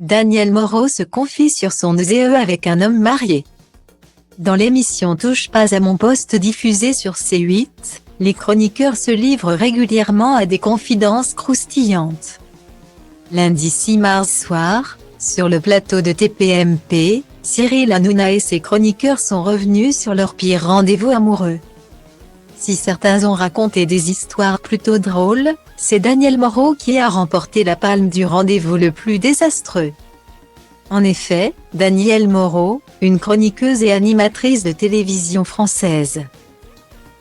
Daniel Moreau se confie sur son EZE avec un homme marié. Dans l'émission Touche pas à mon poste diffusée sur C8, les chroniqueurs se livrent régulièrement à des confidences croustillantes. Lundi 6 mars soir, sur le plateau de TPMP, Cyril Hanouna et ses chroniqueurs sont revenus sur leur pire rendez-vous amoureux. Si certains ont raconté des histoires plutôt drôles, c'est Daniel Moreau qui a remporté la palme du rendez-vous le plus désastreux. En effet, Daniel Moreau, une chroniqueuse et animatrice de télévision française,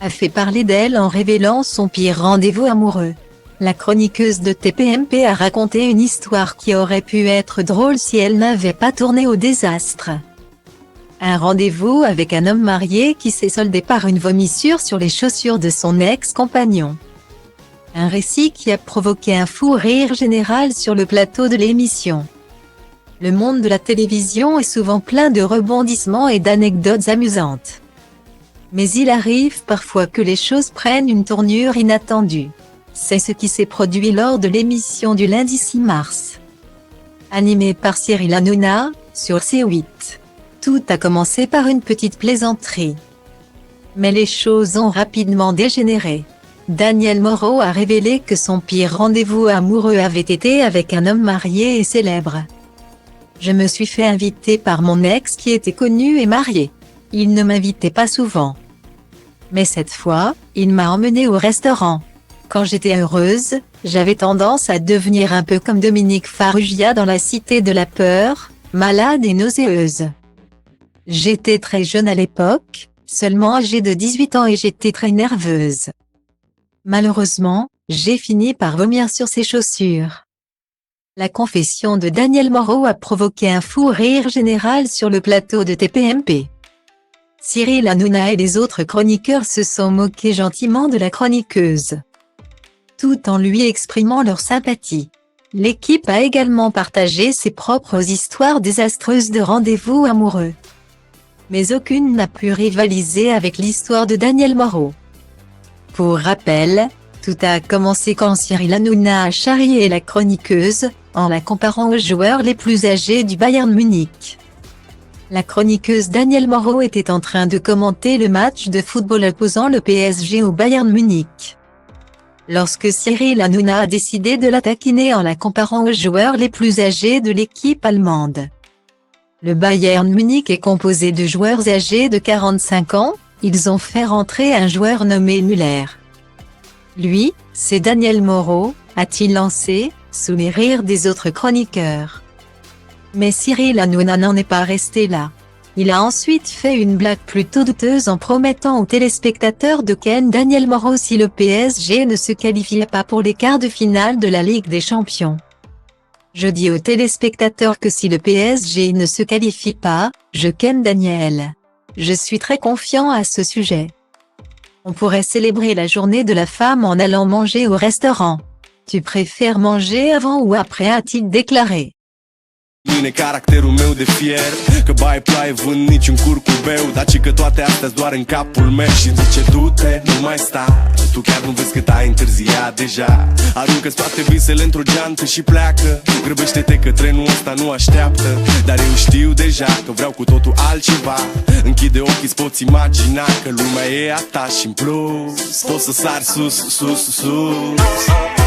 a fait parler d'elle en révélant son pire rendez-vous amoureux. La chroniqueuse de TPMP a raconté une histoire qui aurait pu être drôle si elle n'avait pas tourné au désastre. Un rendez-vous avec un homme marié qui s'est soldé par une vomissure sur les chaussures de son ex-compagnon. Un récit qui a provoqué un fou rire général sur le plateau de l'émission. Le monde de la télévision est souvent plein de rebondissements et d'anecdotes amusantes. Mais il arrive parfois que les choses prennent une tournure inattendue. C'est ce qui s'est produit lors de l'émission du lundi 6 mars. Animée par Cyril Hanouna, sur C8. Tout a commencé par une petite plaisanterie. Mais les choses ont rapidement dégénéré. Daniel Moreau a révélé que son pire rendez-vous amoureux avait été avec un homme marié et célèbre. Je me suis fait inviter par mon ex qui était connu et marié. Il ne m'invitait pas souvent. Mais cette fois, il m'a emmenée au restaurant. Quand j'étais heureuse, j'avais tendance à devenir un peu comme Dominique Farrugia dans La Cité de la Peur, malade et nauséeuse. J'étais très jeune à l'époque, seulement âgée de 18 ans et j'étais très nerveuse. Malheureusement, j'ai fini par vomir sur ses chaussures. La confession de Daniel Moreau a provoqué un fou rire général sur le plateau de TPMP. Cyril Hanouna et les autres chroniqueurs se sont moqués gentiment de la chroniqueuse, tout en lui exprimant leur sympathie. L'équipe a également partagé ses propres histoires désastreuses de rendez-vous amoureux. Mais aucune n'a pu rivaliser avec l'histoire de Daniel Moreau. Pour rappel, tout a commencé quand Cyril Hanouna a charrié la chroniqueuse, en la comparant aux joueurs les plus âgés du Bayern Munich. La chroniqueuse Daniel Moreau était en train de commenter le match de football opposant le PSG au Bayern Munich, lorsque Cyril Hanouna a décidé de la taquiner en la comparant aux joueurs les plus âgés de l'équipe allemande. Le Bayern Munich est composé de joueurs âgés de 45 ans, ils ont fait rentrer un joueur nommé Müller. Lui, c'est Daniel Moreau, a-t-il lancé, sous les rires des autres chroniqueurs. Mais Cyril Hanouna n'en est pas resté là. Il a ensuite fait une blague plutôt douteuse en promettant aux téléspectateurs de ken Daniel Moreau si le PSG ne se qualifiait pas pour les quarts de finale de la Ligue des Champions. Je dis aux téléspectateurs que si le PSG ne se qualifie pas, je ken Daniel. Je suis très confiant à ce sujet. On pourrait célébrer la journée de la femme en allant manger au restaurant. Tu préfères manger avant ou après, a-t-il déclaré. Mine caracterul meu de fier Că bai ploaie vând nici un curcubeu Dar ci că toate astea doar în capul meu Și zice du-te, nu mai sta Tu chiar nu vezi cât ai întârziat deja Aruncă-ți toate visele într-o geantă și pleacă Grăbește-te că trenul ăsta nu așteaptă Dar eu știu deja că vreau cu totul altceva Închide ochii, îți poți imagina Că lumea e a ta și în plus Poți să sari sus, sus, sus